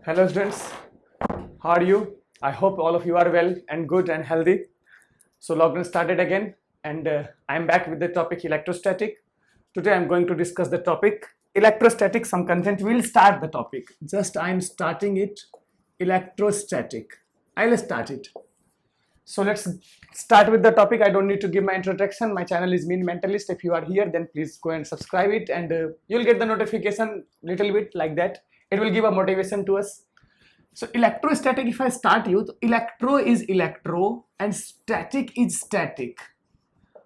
Hello students, how are you? I hope all of you are well and good and healthy. So lockdown started again and I'm back with the topic electrostatic. Today I'm going to discuss the topic electrostatic. Some content will start the topic. Just I'm starting it electrostatic. I'll start it. So let's start with the topic. I don't need to give my introduction. My channel is Mean Mentalist. If you are here, then please go and subscribe it and you'll get the notification little bit like that. It will give a motivation to us. So electrostatic, if I start you, electro is electro and static is static.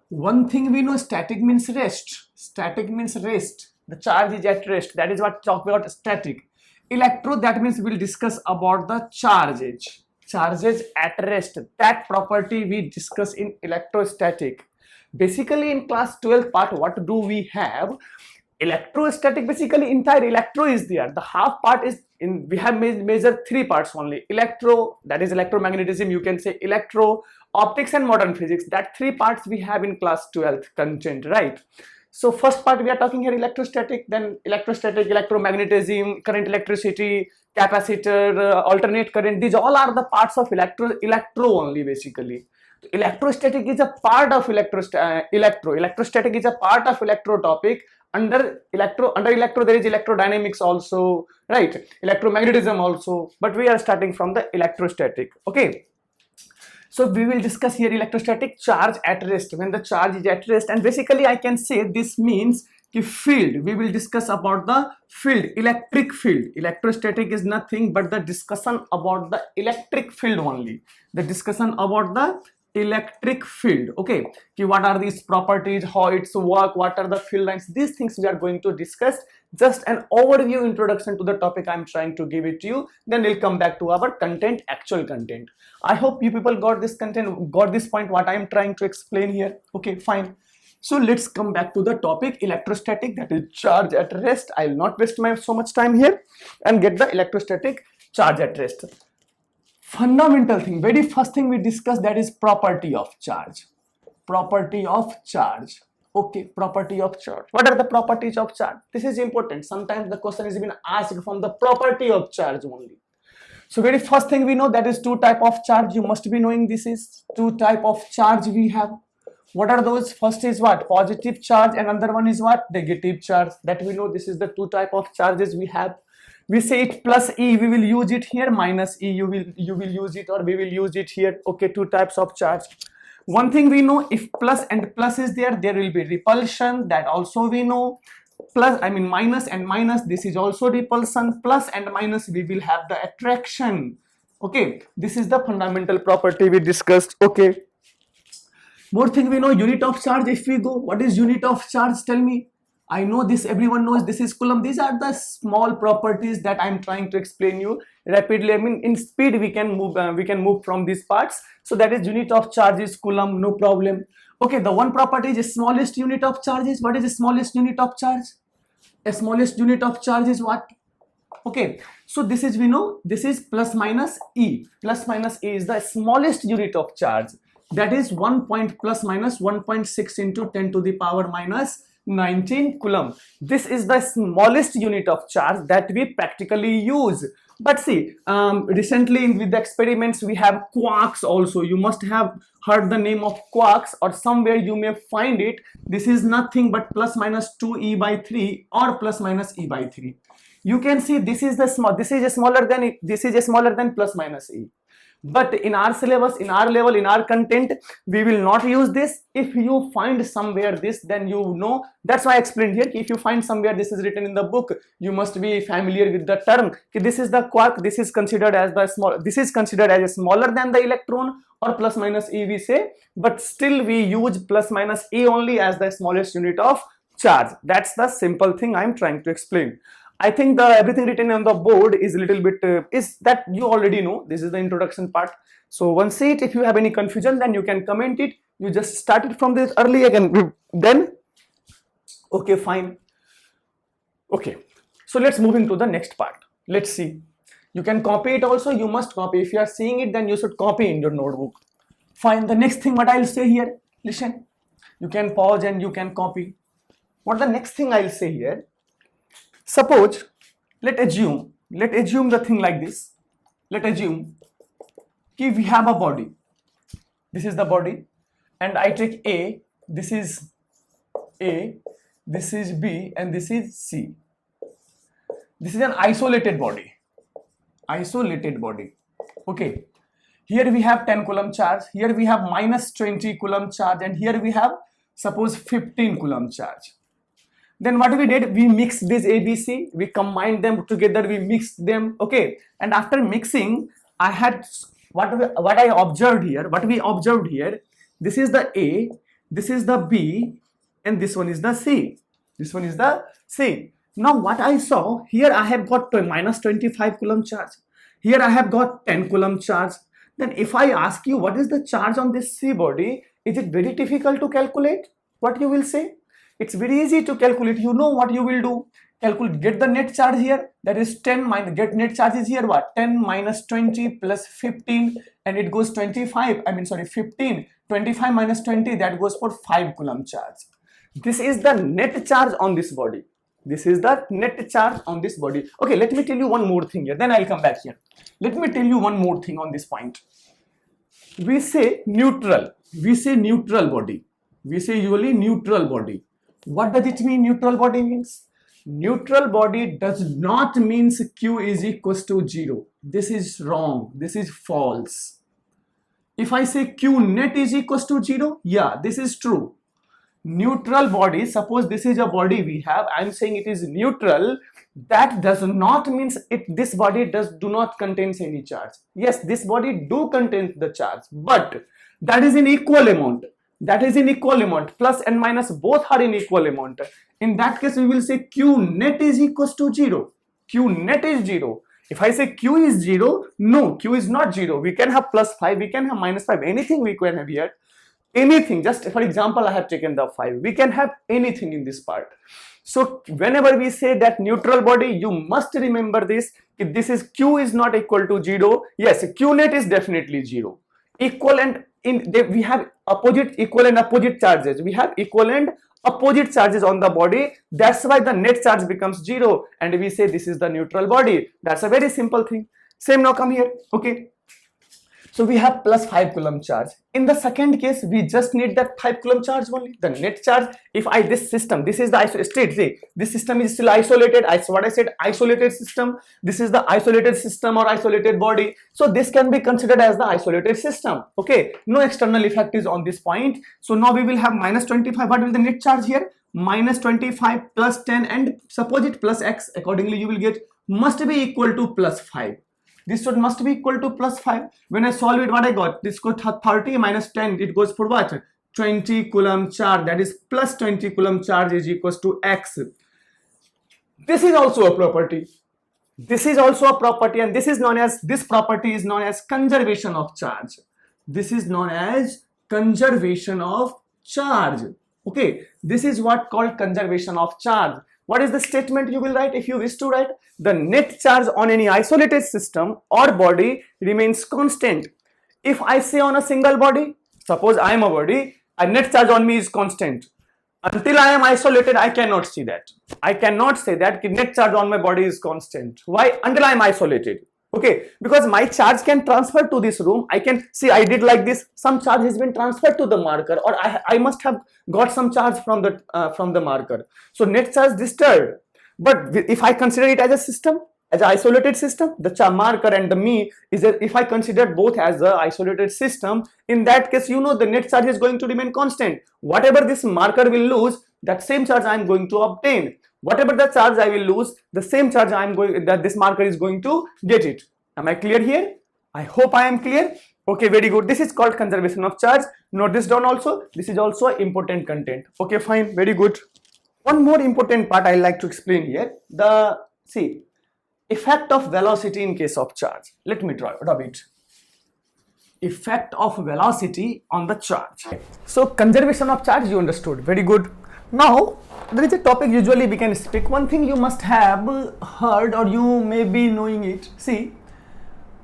One thing we know, static means rest. Static means rest. The charge is at rest. That is what talk about static. Electro, that means we'll discuss about the charges. Charges at rest. That property we discuss in electrostatic. Basically in class 12 part, what do we have? Electrostatic, basically entire electro is there. The half part is in, we have measured three parts only. Electro, that is electromagnetism, you can say electro, optics and modern physics. That three parts we have in class 12 content, right? So first part we are talking here electrostatic, then electrostatic, electromagnetism, current, electricity, capacitor, alternate current. These all are the parts of electro only basically. Electrostatic is a part of electrostatic is a part of electro topic. Under electro there is electrodynamics also, right? Electromagnetism also, but we are starting from the electrostatic. Okay, so we will discuss here electrostatic, charge at rest, when the charge is at rest. And basically I can say this means the field. We will discuss about the field, electric field. Electrostatic is nothing but the discussion about the electric field only, the discussion about the electric field. Okay, what are these properties, how it's work, what are the field lines, these things we are going to discuss. Just an overview introduction to the topic I'm trying to give it to you, then we'll come back to our content, actual content. I hope you people got this content, got this point what I'm trying to explain here. Okay, fine. So let's come back to the topic electrostatic, that is charge at rest. I'll not waste so much time here and get the electrostatic charge at rest. Fundamental thing, very first thing we discuss, that is property of charge. Property of charge. Okay, property of charge. What are the properties of charge? This is important. Sometimes the question is been asked from the property of charge only. So very first thing we know, that is two type of charge. You must be knowing this is two type of charge we have. What are those? First is what? Positive charge, and another one is what? Negative charge. That we know, this is the two type of charges we have. We say it plus E, we will use it here, minus E, you will use it, or we will use it here. Okay, two types of charge. One thing we know, if plus and plus is there will be repulsion. That also we know. Plus, I mean minus and minus, this is also repulsion. Plus and minus, we will have the attraction. Okay, this is the fundamental property we discussed. Okay, more thing we know, unit of charge. If we go, what is unit of charge? Tell me. I know this, everyone knows this is Coulomb. These are the small properties that I'm trying to explain you rapidly. I mean in speed we can move from these parts. So that is unit of charge is Coulomb, no problem. Okay, the one property is smallest unit of charge is, what is the smallest unit of charge? A smallest unit of charge is what? Okay, so this is, we know, this is plus minus E. Plus minus E is the smallest unit of charge. That is 1 point plus minus 1.6 into 10 to the power minus 19 Coulomb. This is the smallest unit of charge that we practically use. But see, recently with the experiments we have quarks also. You must have heard the name of quarks, or somewhere you may find it. This is nothing but plus minus 2e by 3 or plus minus e by 3. You can see this is the small, this is a smaller than plus minus e. But in our syllabus, in our level, in our content, we will not use this. If you find somewhere this, then you know. That's why I explained here. If you find somewhere this is written in the book, you must be familiar with the term. This is the quark. This is considered as the small. This is considered as smaller than the electron, or plus minus e we say. But still we use plus minus e only as the smallest unit of charge. That's the simple thing I'm trying to explain. I think the everything written on the board is a little bit is that you already know. This is the introduction part. So once see it, if you have any confusion, then you can comment it. You just started from this early again. Then okay, fine. Okay, so let's move into the next part. Let's see. You can copy it also. You must copy. If you are seeing it, then you should copy in your notebook. Fine. The next thing what I'll say here. Listen. You can pause and you can copy. What the next thing I'll say here. Suppose, let's assume Let assume the thing like this. Let assume कि we have a body. This is the body, and I take A. This is A. This is B, and this is C. This is an isolated body. Isolated body. Okay. Here we have 10 coulomb charge. Here we have minus 20 coulomb charge, and here we have suppose 15 coulomb charge. Then what we did, we mixed this ABC, we combined them together, we mixed them, okay. And after mixing, I had what I observed here, what we observed here, this is the A, this is the B, and this one is the C. This one is the C. Now what I saw, here I have got minus 25 coulomb charge. Here I have got 10 coulomb charge. Then if I ask you what is the charge on this C body, is it very difficult to calculate? What you will say? It's very easy to calculate. You know what you will do. Calculate, get the net charge here. That is 10 minus, get net charge is here what? 10 minus 20 plus 15, and it goes 25. 15. 25 minus 20, that goes for 5 coulomb charge. This is the net charge on this body. This is the net charge on this body. Okay, let me tell you one more thing here. Then I'll come back here. Let me tell you one more thing on this point. We say neutral. We say neutral body. We say usually neutral body. What does it mean neutral body means? Neutral body does not means Q is equals to 0. This is wrong. This is false. If I say Q net is equals to 0, yeah, this is true. Neutral body, suppose this is a body we have, I am saying it is neutral, that does not means this body do not contains any charge. Yes, this body do contain the charge, but that is in equal amount. That is in equal amount. Plus and minus both are in equal amount. In that case, we will say Q net is equals to 0. Q net is 0. If I say Q is 0, no, Q is not 0. We can have plus 5, we can have minus 5, anything we can have here. Anything, just for example, I have taken the 5. We can have anything in this part. So whenever we say that neutral body, you must remember this. If this is Q is not equal to 0, yes, Q net is definitely 0. Equal and we have opposite, equal and opposite charges. We have equal and opposite charges on the body. That's why the net charge becomes 0, and we say this is the neutral body. That's a very simple thing. Same now come here. Okay. So we have plus 5 coulomb charge. In the second case, we just need that 5 coulomb charge only. The net charge, if this system, this is the state, say, this system is still isolated. What I said, isolated system. This is the isolated system or isolated body. So this can be considered as the isolated system. Okay, no external effect is on this point. So now we will have minus 25. What will the net charge here? Minus 25 plus 10, and suppose it plus x. Accordingly, you will get must be equal to plus 5. This must be equal to plus 5. When I solve it, what I got? This got 30 minus 10. It goes for what? 20 coulomb charge. That is plus 20 coulomb charge is equals to x. This is also a property. This is also a property, and this property is known as conservation of charge. This is known as conservation of charge. Okay, this is what called conservation of charge. What is the statement you will write if you wish to write? The net charge on any isolated system or body remains constant. If I say on a single body, suppose I am a body, a net charge on me is constant. Until I am isolated, I cannot see that. I cannot say that net charge on my body is constant. Why? Until I am isolated. Okay, because my charge can transfer to this room. I can see I did like this. Some charge has been transferred to the marker, or I must have got some charge from the marker. So net charge disturbed. But if I consider it as a system, as an isolated system, the marker and the me is if I consider both as an isolated system, in that case, you know the net charge is going to remain constant. Whatever this marker will lose, that same charge I am going to obtain. Whatever the charge I will lose, the same charge this marker is going to get it. Am I clear here? I hope I am clear. Okay, very good. This is called conservation of charge. Note this down also. This is also important content. Okay, fine. Very good. One more important part I like to explain here. Effect of velocity in case of charge. Let me draw it. Effect of velocity on the charge. So conservation of charge, you understood. Very good. Now, there is a topic usually we can speak. One thing you must have heard, or you may be knowing it. See,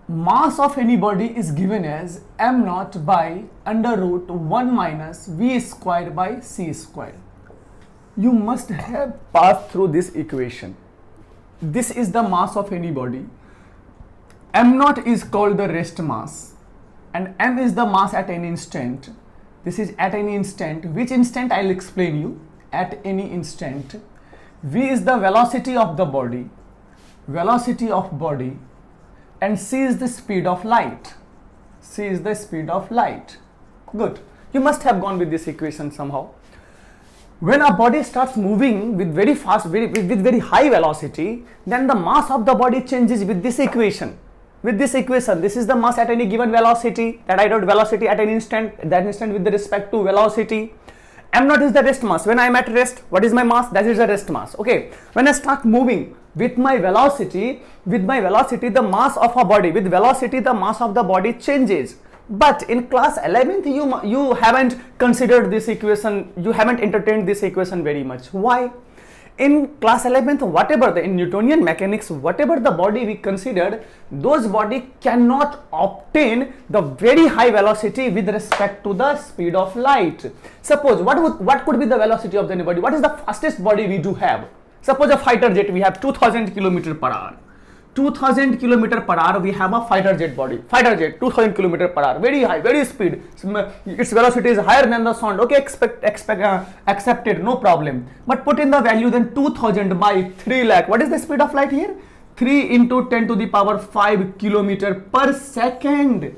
mass of any body is given as m naught by under root 1 minus v square by c square. You must have passed through this equation. this is the mass of any body. M naught is called the rest mass, and M is the mass at any instant. This is at any instant. Which instant? I'll explain you. At any instant. V is the velocity of the body, and C is the speed of light. C is the speed of light. Good. You must have gone with this equation somehow. When a body starts moving with very fast, with very high velocity, then the mass of the body changes with this equation. This is the mass at any given velocity, that I wrote velocity at an instant, that instant with respect to velocity. M naught is the rest mass. When I am at rest, what is my mass? That is the rest mass. Okay. When I start moving with my velocity, the mass of a body, with velocity, the mass of the body changes. But in class 11th, you haven't considered this equation, you haven't entertained this equation very much. Why? In class 11th, in Newtonian mechanics, whatever the body we considered, those body cannot obtain the very high velocity with respect to the speed of light. Suppose, what could be the velocity of the body? What is the fastest body we do have? Suppose a fighter jet, we have 2000 km per hour. 2000 km per hour, we have a fighter jet body. Fighter jet, 2000 km per hour, very high, very speed. Its velocity is higher than the sound. Okay, accepted, no problem. But put in the value then 2000 by 3 lakh. What is the speed of light here? 3 into 10 to the power 5 km per second.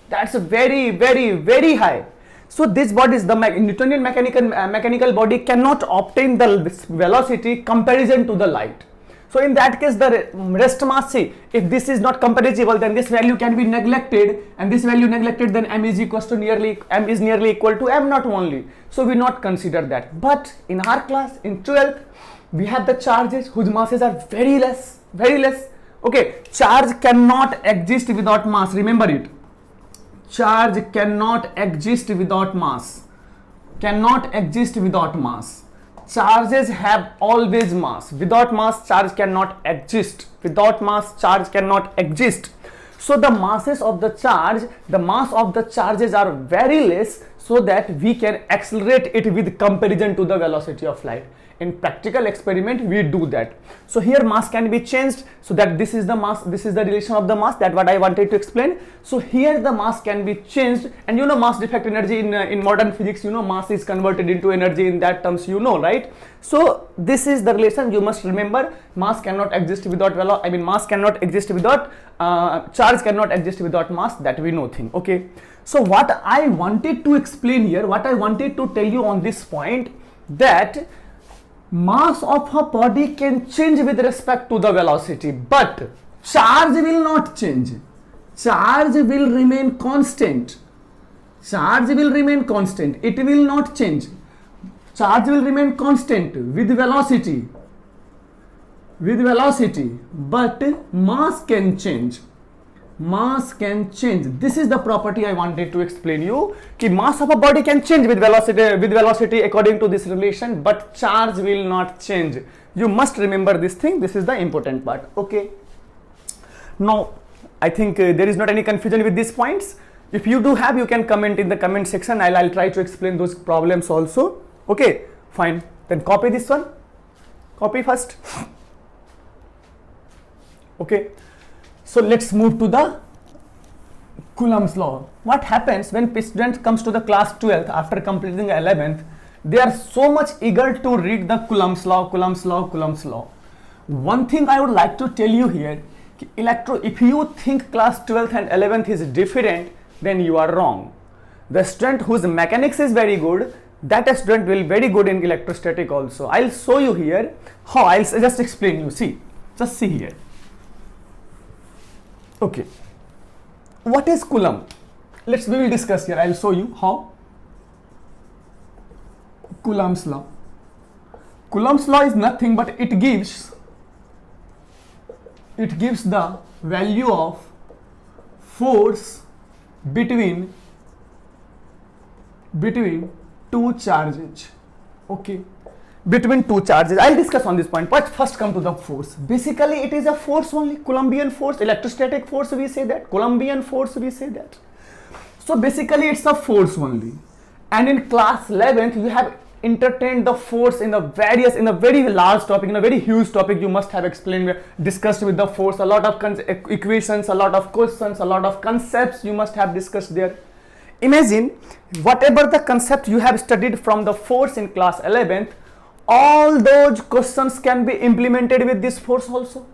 That's very, very, very high. So this body is the Newtonian mechanical body cannot obtain the velocity comparison to the light. So in that case, the rest mass, see, if this is not comparable, then this value can be neglected, and this value neglected, then M is nearly equal to M naught only. So we not consider that. But in our class, in 12th, we have the charges whose masses are very less. Okay, charge cannot exist without mass. Remember it. Charge cannot exist without mass. Charges have always mass. Without mass, charge cannot exist. So the masses of the mass of the charges are very less, so that we can accelerate it with comparison to the velocity of light. In practical experiment, we do that. So here mass can be changed, so that this is the mass, this is the relation of the mass, that what I wanted to explain. So here the mass can be changed, and you know mass defect energy in modern physics, you know mass is converted into energy in that terms, you know, right? So this is the relation you must remember. Mass cannot exist without charge cannot exist without mass, that we know thing. Okay. So what I wanted to explain here, what I wanted to tell you on this point, that mass of a body can change with respect to the velocity, but charge will not change. Charge will remain constant. It will not change. Charge will remain constant with velocity, but mass can change. This is the property I wanted to explain you, कि mass of a body can change with velocity according to this relation, but charge will not change. You must remember this thing. This is the important part. Okay. Now, I think there is not any confusion with these points. If you do have, you can comment in the comment section. I'll try to explain those problems also. Okay, fine. Then copy this one. Copy first. Okay. So let's move to the Coulomb's law. What happens when student comes to the class 12th after completing 11th? They are so much eager to read the Coulomb's law. One thing I would like to tell you here, if you think class 12th and 11th is different, then you are wrong. The student whose mechanics is very good, that student will be very good in electrostatic also. I'll show you here how. I'll just explain you. See, just see here. Okay, what is Coulomb? We will discuss here. I'll show you how. Coulomb's law. Coulomb's law is nothing but it gives the value of force between two charges. Okay, between two charges. I'll discuss on this point, but first come to the force. Basically, it is a force only. Coulombian force, electrostatic force, we say that. Coulombian force, we say that. So basically, it's a force only. And in class 11th, you have entertained the force in a very large topic, in a very huge topic. You must have discussed with the force a lot of equations, a lot of questions, a lot of concepts you must have discussed there. Imagine whatever the concept you have studied from the force in class 11th, all those questions can be implemented with this force also.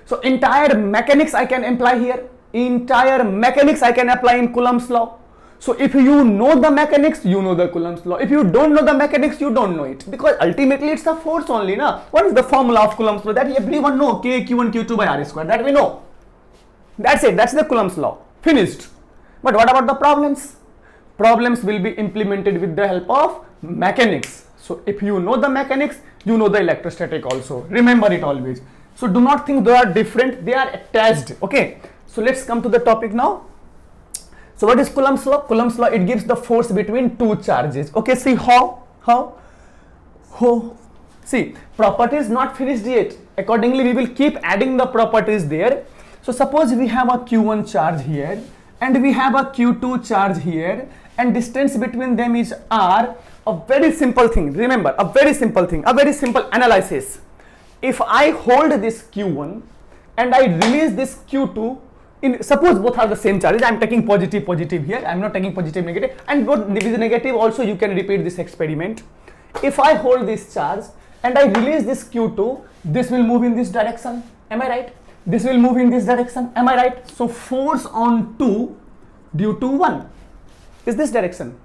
So entire mechanics I can apply here. Entire mechanics I can apply in Coulomb's law. So if you know the mechanics, you know the Coulomb's law. If you don't know the mechanics, you don't know it, because ultimately it's a force only, na? What is the formula of Coulomb's law? That everyone know, K Q1 Q2 by R square. That we know. That's it. That's the Coulomb's law. Finished. But what about the problems? Problems will be implemented with the help of mechanics. So if you know the mechanics, you know the electrostatic also. Remember it always. So do not think they are different. They are attached. Okay. So let's come to the topic now. So what is Coulomb's law? Coulomb's law, it gives the force between two charges. Okay, see how? See, property is not finished yet. Accordingly, we will keep adding the properties there. So suppose we have a Q1 charge here and we have a Q2 charge here, and distance between them is R. A very simple thing. Remember, a very simple thing, a very simple analysis. If I hold this Q1 and I release this Q2, suppose both are the same charges, I am taking positive here, I am not taking negative, and both is negative also, you can repeat this experiment. If I hold this charge and I release this Q2, this will move in this direction, am I right? This will move in this direction, am I right? So force on 2 due to 1 is this direction.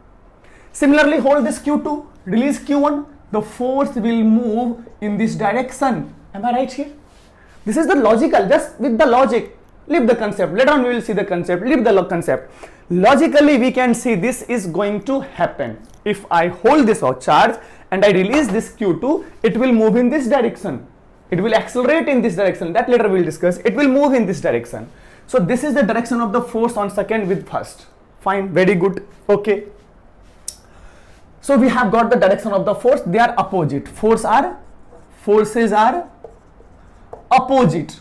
Similarly, hold this Q2, release Q1, the force will move in this direction, am I right here? This is the logical, just with the logic. Leave the concept. Later on we will see the concept. Leave the concept. Logically we can see this is going to happen. If I hold this charge and I release this Q2, it will move in this direction. It will accelerate in this direction. That later we will discuss. It will move in this direction. So this is the direction of the force on second with first. Fine. Very good. Okay. So we have got the direction of the force. They are opposite. Forces are opposite.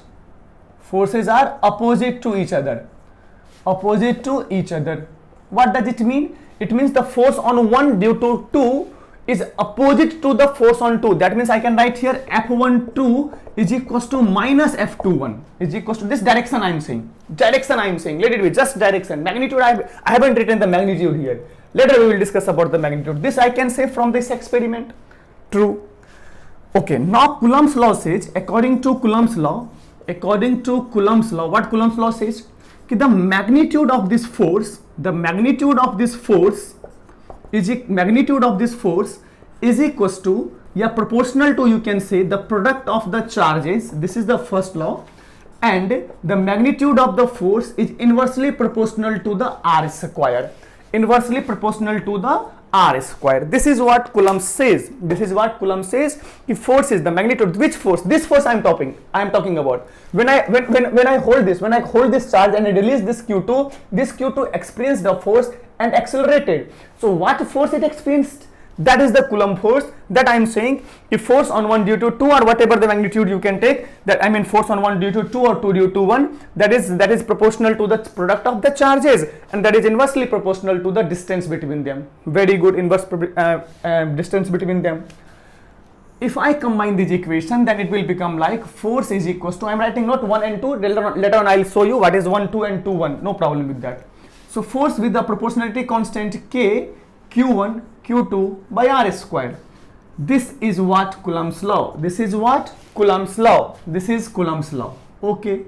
Forces are opposite to each other. Opposite to each other. What does it mean? It means the force on 1 due to 2 is opposite to the force on 2. That means I can write here F12 is equals to minus F21 is equals to this direction I am saying. Direction I am saying. Let it be just direction. Magnitude I haven't written the magnitude here. Later we will discuss about the magnitude. This I can say from this experiment. True. Okay. Now Coulomb's law says, according to Coulomb's law, what Coulomb's law says? The magnitude of this force is equals to, proportional to, you can say, the product of the charges. This is the first law, and the magnitude of the force is inversely proportional to the R square. Inversely proportional to the R square. This is what Coulomb says. If force is the magnitude, which force? This force I am talking about. When I hold this charge and I release this Q2 experienced the force and accelerated. So what force it experienced? That is the Coulomb force that I am saying. If force on 1 due to 2 or whatever the magnitude you can take, that I mean force on 1 due to 2 or 2 due to 1, that is proportional to the product of the charges, and that is inversely proportional to the distance between them. Very good, inverse distance between them. If I combine this equation, then it will become like force is equals to, I am writing not 1 and 2, later on I will show you what is 1, 2 and 2, 1, no problem with that. So force with the proportionality constant K, Q1, Q2 by R square. This is what Coulomb's law. This is Coulomb's law. Okay.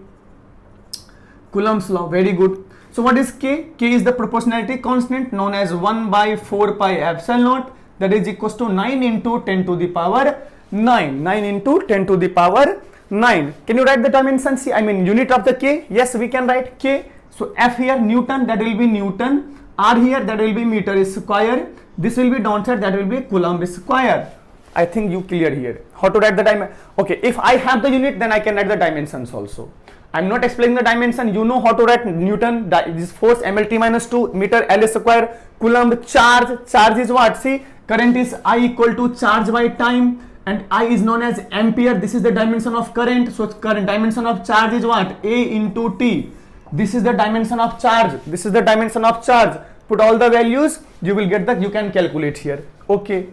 Coulomb's law. Very good. So what is K? K is the proportionality constant known as 1 by 4 pi epsilon naught. That is equals to 9 into 10 to the power 9. 9 into 10 to the power 9. Can you write the dimension? See, I mean unit of the K. Yes, we can write K. So F here Newton, that will be Newton. R here, that will be meter square. This will be downside, that will be Coulomb square. I think you clear here. How to write the dimension? Okay, if I have the unit, then I can write the dimensions also. I am not explaining the dimension. You know how to write Newton. This force mLT minus 2 meter L square. Coulomb charge. Charge is what? See, current is I equal to charge by time, and I is known as ampere. This is the dimension of current. So current dimension of charge is what? A into T. This is the dimension of charge. Put all the values, you will get that, you can calculate here. Okay.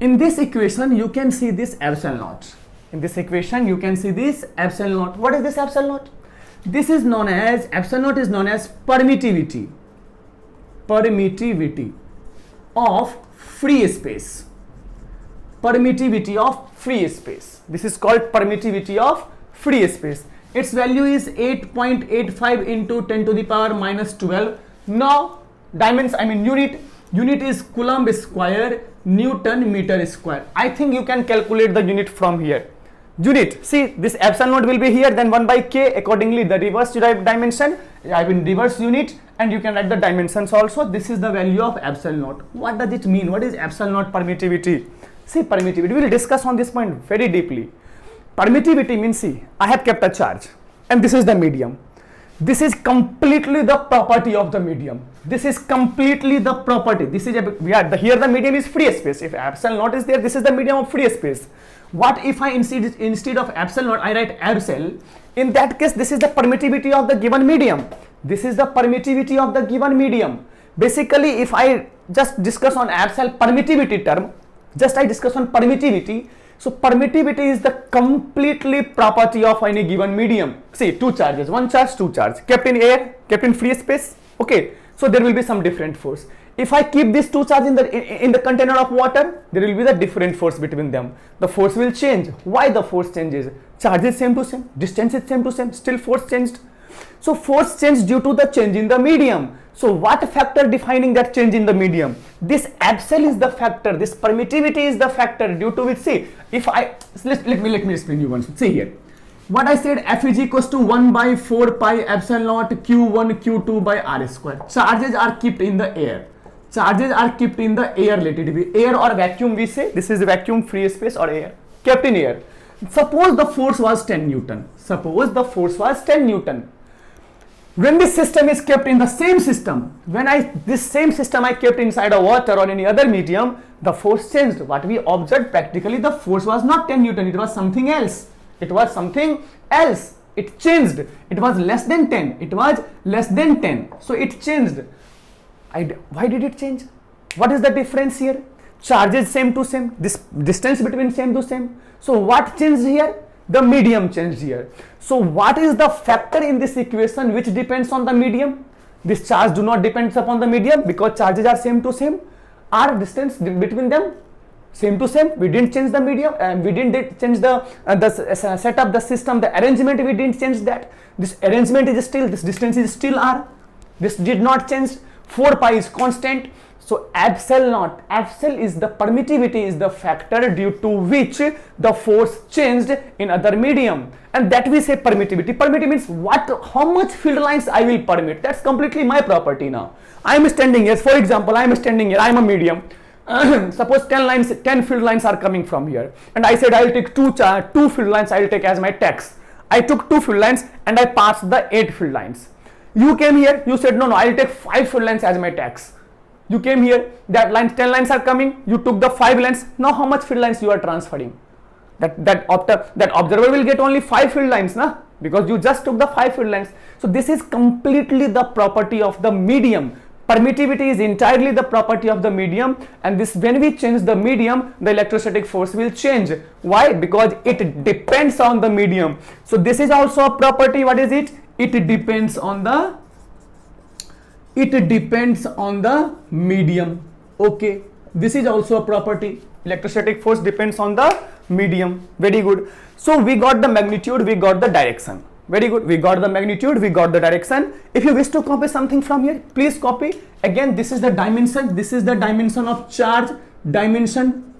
In this equation, you can see this epsilon naught. In this equation, you can see this epsilon naught. What is this epsilon naught? This is known as, epsilon naught is known as permittivity of free space. Permittivity of free space. This is called permittivity of free space. Its value is 8.85 into 10 to the power minus 12. Now, unit is Coulomb square, Newton meter square. I think you can calculate the unit from here. Unit, see this epsilon naught will be here, then 1 by k, accordingly the reverse dimension, I mean reverse unit, and you can write the dimensions also. This is the value of epsilon naught. What does it mean? What is epsilon naught permittivity? See, permittivity, we will discuss on this point very deeply. Permittivity means, see, I have kept a charge and this is the medium. This is completely the property of the medium. This is completely the property. This is here the medium is free space. If epsilon naught is there, this is the medium of free space. What if I instead of epsilon naught I write epsilon? In that case, this is the permittivity of the given medium. This is the permittivity of the given medium. Basically, if I just discuss on epsilon permittivity term, just I discuss on permittivity. So permittivity is the completely property of any given medium. See, two charges, one charge, two charge, kept in air, kept in free space. Okay, so there will be some different force. If I keep these two charges in the container of water, there will be the different force between them. The force will change. Why the force changes? Charge is same to same, distance is same to same, still force changed. So force changed due to the change in the medium. So what factor defining that change in the medium? This epsilon is the factor, this permittivity is the factor due to which, see, if I, let me explain you once. See here, what I said, F is equals to 1 by 4 pi epsilon naught Q1 Q2 by R square. Charges are kept in the air. Charges are kept in the air, let it be air or vacuum, we say. This is vacuum, free space or air, kept in air. Suppose the force was 10 Newton. Suppose the force was 10 Newton. When this system is kept in the same system, this same system I kept inside a water or any other medium, the force changed. What we observed, practically the force was not 10 Newton, it was something else. It was something else. It changed. It was less than 10. It was less than 10. So it changed. Why did it change? What is the difference here? Charges same to same. This distance between same to same. So what changed here? The medium changed here. So what is the factor in this equation which depends on the medium? This charge do not depend upon the medium because charges are same to same. Our distance between them same to same. We didn't change the medium. We didn't change the setup, the system, the arrangement. We didn't change that. This arrangement is still. This distance is still R. This did not change. 4 pi is constant. So epsilon naught, epsilon is the permittivity, is the factor due to which the force changed in other medium, and that we say permittivity. Permittivity means how much field lines I will permit. That's completely my property now. I am standing here. For example, I am standing here. I am a medium. Suppose 10 field lines are coming from here, and I said I will take two field lines. I will take as my tax. I took 2 field lines and I passed the 8 field lines. You came here. You said no. I will take 5 field lines as my tax. You came here, that line 10 lines are coming, you took the 5 lines. Now how much field lines you are transferring? That observer will get only 5 field lines, na? Because you just took the 5 field lines. So this is completely the property of the medium. Permittivity is entirely the property of the medium, and this, when we change the medium, the electrostatic force will change. Why? Because it depends on the medium. So this is also a property. What is it? It depends on the medium. Okay, this is also a property. Electrostatic force depends on the medium. Very good. So we got the magnitude, we got the direction. Very good. We got the magnitude, we got the direction. If you wish to copy something from here, please copy. Again, this is the dimension. This is the dimension of charge. Dimension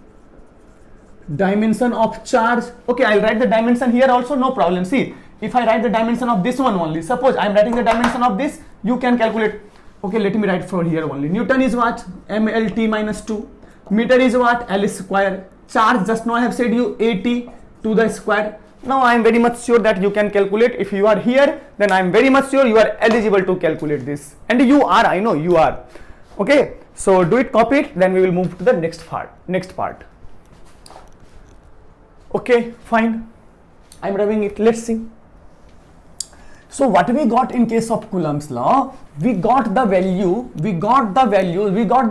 of charge. Okay, I'll write the dimension here also, no problem. See, if I write the dimension of this one only, suppose I'm writing the dimension of this, you can calculate. Okay, let me write for here only. Newton is what? MLT minus 2. Meter is what? L square. Charge, just now I have said you 80 to the square. Now I am very much sure that you can calculate. If you are here, then I am very much sure you are eligible to calculate this. And you are, I know you are. Okay, so do it, copy it, then we will move to the next part. Okay, fine. I am rubbing it. Let's see. So what we got in case of Coulomb's law, we got the value, we got the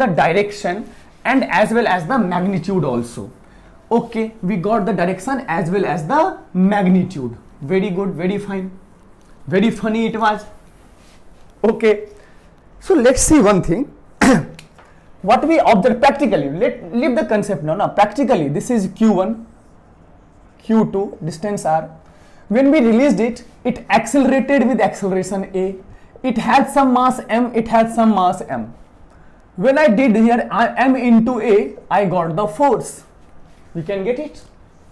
direction, and as well as the magnitude also. Okay, we got the direction as well as the magnitude. Very good, very fine, very funny it was. Okay, so let's see one thing. What we observe practically, leave the concept now. Practically, this is Q1, Q2, distance R. When we released it, it accelerated with acceleration A. It had some mass m, it had some mass m. When I did here m into A, I got the force. You can get it.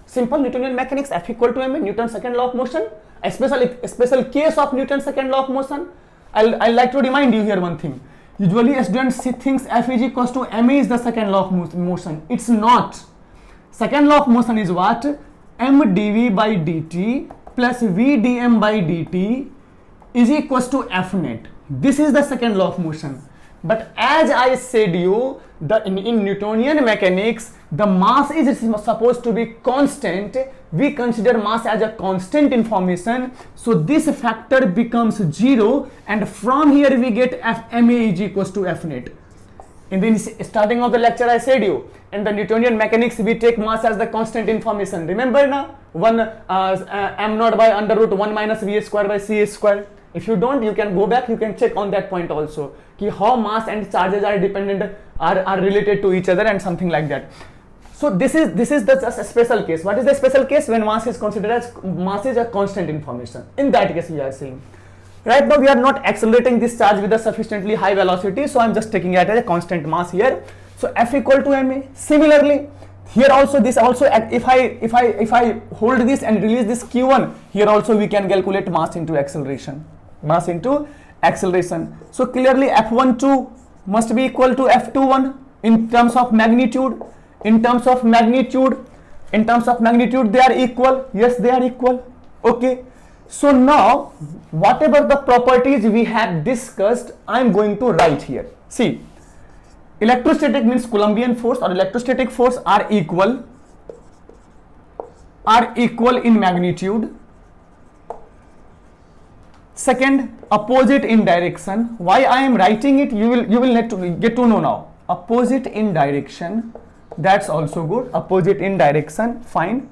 Simple Newtonian mechanics, F equal to ma, Newton's second law of motion. A special case of Newton's second law of motion. I'll like to remind you here one thing. Usually students thinks F is equals to ma is the second law of motion. It's not. Second law of motion is what? M dv by dt plus v dm by dt is equals to F net. This is the second law of motion. But as I said you, in Newtonian mechanics, the mass is supposed to be constant. We consider mass as a constant information. So this factor becomes 0, and from here we get ma is equals to F net. In the starting of the lecture I said you, in the Newtonian mechanics we take mass as the constant information. Remember now? 1 m naught by under root 1 minus v square by c square. If you don't, you can go back, you can check on that point also, ki how mass and charges are dependent, are related to each other and something like that. So this is just a special case. What is the special case? When mass is considered as mass is a constant information. In that case we are saying, right now we are not accelerating this charge with a sufficiently high velocity, so I am just taking it as a constant mass here. So F equal to ma. Similarly, here also this also, if I hold this and release this q1, here also we can calculate mass into acceleration. Mass into acceleration. So clearly F12 must be equal to F21 in terms of magnitude. In terms of magnitude they are equal. Yes, they are equal. Okay. So now whatever the properties we have discussed, I am going to write here. See, electrostatic means Coulombian force or electrostatic force are equal in magnitude. Second, opposite in direction. Why I am writing it, you will need to get to know now. Opposite in direction, that's also good. Opposite in direction, fine.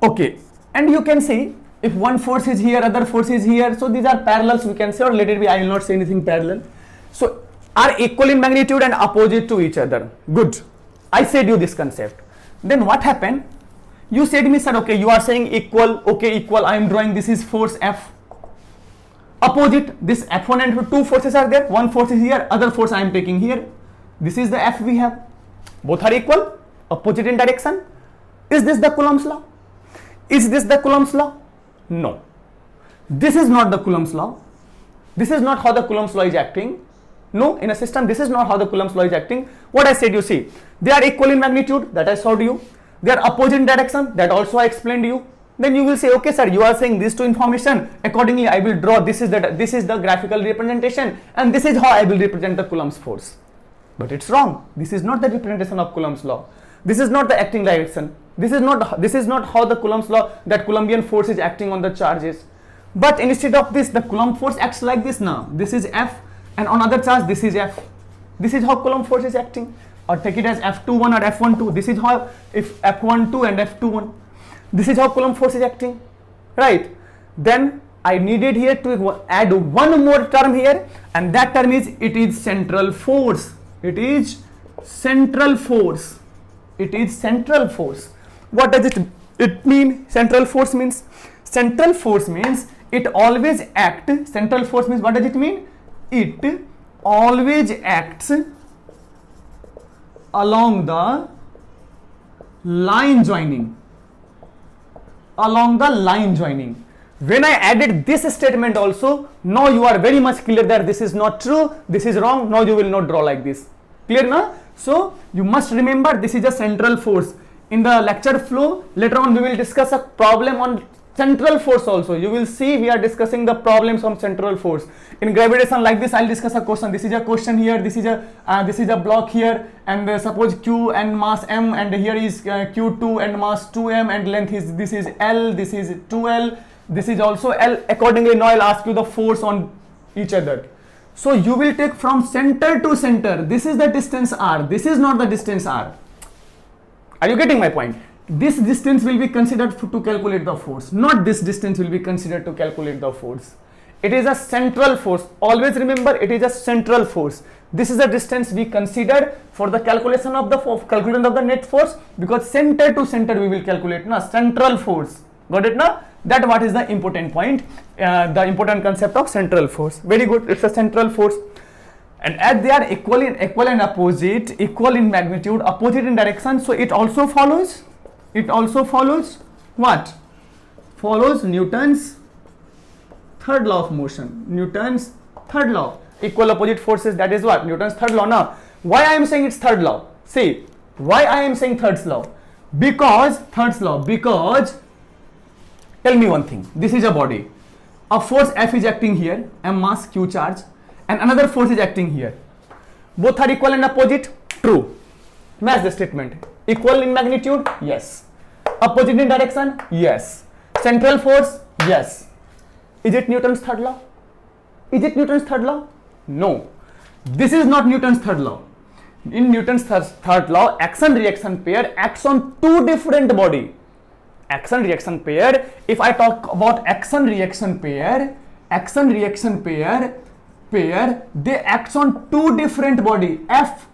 Okay, and you can see if one force is here, other force is here, so these are parallels, we can say, or let it be, I will not say anything parallel. So are equal in magnitude and opposite to each other. Good. I said you this concept. Then what happened? You said me, sir, okay, you are saying equal, okay, equal, I am drawing, this is force F. Opposite, this F1 and 2 forces are there, one force is here, other force I am taking here. This is the F we have. Both are equal, opposite in direction. Is this the Coulomb's law? Is this the Coulomb's law? No. This is not the Coulomb's law. This is not how the Coulomb's law is acting. No, in a system, this is not how the Coulomb's law is acting. What I said, you see, they are equal in magnitude, that I showed you. They are opposite in direction, that also I explained you. Then you will say, okay, sir, you are saying these two information. Accordingly, I will draw, this is the graphical representation, and this is how I will represent the Coulomb's force. But it's wrong. This is not the representation of Coulomb's law. This is not the acting direction. This is not how the Coulomb's law, that Coulombian force is acting on the charges. But instead of this, the Coulomb force acts like this now. This is F, and on other charge, this is F. This is how Coulomb force is acting. Or take it as F21 or F12. This is how, if F12 and F21. This is how Coulomb force is acting. Right? Then I needed here to add one more term here, and that term is, it is central force. It is central force. It is central force. What does it mean? Central force means it always acts. Central force means, what does it mean? It always acts along the line joining. Along the line joining. When I added this statement also, now you are very much clear that this is not true, this is wrong. Now you will not draw like this. Clear now? So you must remember, this is a central force. In the lecture flow, later on we will discuss a problem on central force also. You will see we are discussing the problems on central force. In gravitation like this, I will discuss a question. This is a question here, this is a block here, and suppose Q and mass m, and here is Q2 and mass 2m, and length is, this is L, this is 2L, this is also L. Accordingly, now I will ask you the force on each other. So you will take from center to center. This is the distance r. This is not the distance r. Are you getting my point? This distance will be considered to calculate the force. Not this distance will be considered to calculate the force. It is a central force. Always remember, it is a central force. This is the distance we consider for the calculation of the net force, because center to center we will calculate na central force. Got it na? That what is the important point, the important concept of central force. Very good. It's a central force, and as they are equal and opposite, equal in magnitude, opposite in direction, so it also follows what? Follows Newton's third law of motion. Newton's third law. Equal opposite forces, that is what? Newton's third law. Now, why I am saying it's third law? See, why I am saying third law? Because tell me one thing. This is a body. A force F is acting here, M mass Q charge, and another force is acting here. Both are equal and opposite? True. Match the statement. Equal in magnitude? Yes. Opposite in direction? Yes. Central force? Yes. Is it Newton's third law? Is it Newton's third law? No. This is not Newton's third law. In Newton's third law, action-reaction pair acts on two different body. Action-reaction pair, if I talk about action-reaction pair, they act on two different body, F,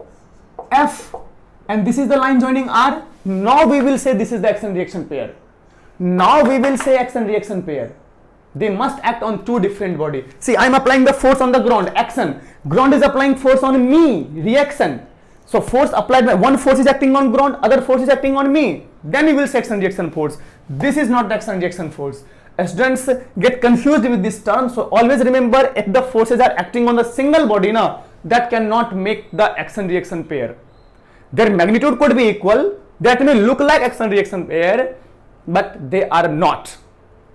and this is the line joining R. Now we will say this is the action-reaction pair. They must act on two different body. See, I am applying the force on the ground, action. Ground is applying force on me, reaction. So force applied by one force is acting on ground, other force is acting on me. Then you will say action reaction force. This is not the action reaction force. Students get confused with this term. So always remember, if the forces are acting on the single body, that cannot make the action reaction pair. Their magnitude could be equal. That may look like action reaction pair, but they are not.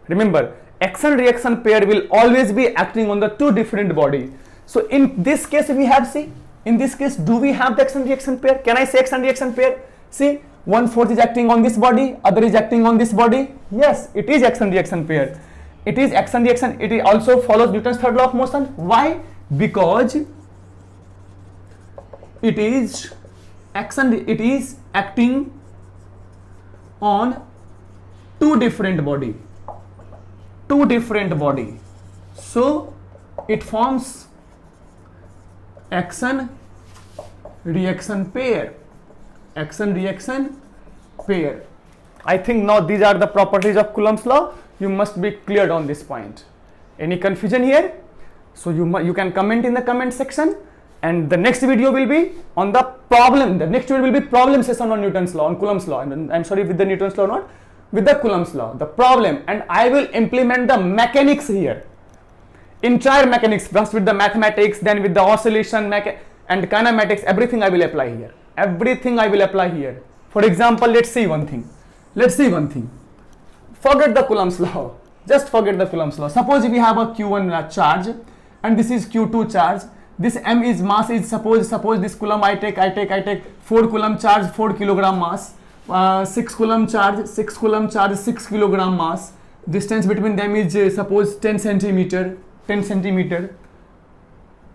Remember, action reaction pair will always be acting on the two different body. So in this case we have, see, in this case, do we have the action reaction pair? Can I say action reaction pair? See, one force is acting on this body, other is acting on this body. Yes, it is action reaction pair. It is action reaction. It also follows Newton's third law of motion. Why? Because it is acting on two different body. So it forms action reaction pair. I think now these are the properties of Coulomb's law. You must be cleared on this point. Any confusion here? So you can comment in the comment section, and the next video will be on the problem. The next video will be problem session on Newton's law, on Coulomb's law. I'm sorry, with the Newton's law, not with the Coulomb's law, the problem, and I will implement the mechanics here. Entire mechanics, first with the mathematics, then with the oscillation and kinematics, everything I will apply here. For example, let's see one thing. Forget the Coulomb's law. Just forget the Coulomb's law. Suppose we have a Q1 charge and this is Q2 charge. This M is mass is suppose this Coulomb I take 4 Coulomb charge, 4 kilogram mass. 6 Coulomb charge, 6 kilogram mass. Distance between them is suppose 10 centimeter.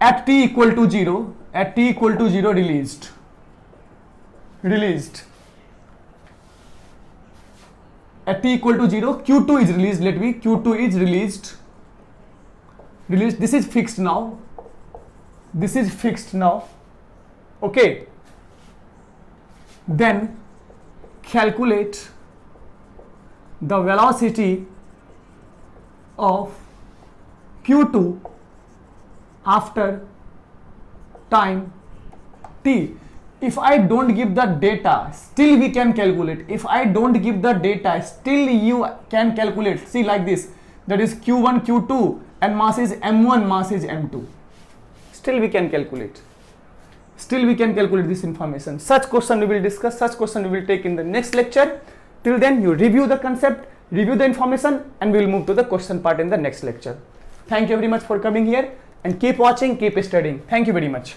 At t equal to 0, released. At t equal to 0, Q2 is released. Q2 is released. This is fixed now. Okay. Then calculate the velocity of Q2 after time t. If I don't give the data, still we can calculate. If I don't give the data, still you can calculate. See, like this, that is Q1, Q2, and mass is M1, mass is M2. Still we can calculate this information. Such question we will discuss, such question we will take in the next lecture. Till then, you review the concept, review the information, and we will move to the question part in the next lecture. Thank you very much for coming here, and keep watching, keep studying. Thank you very much.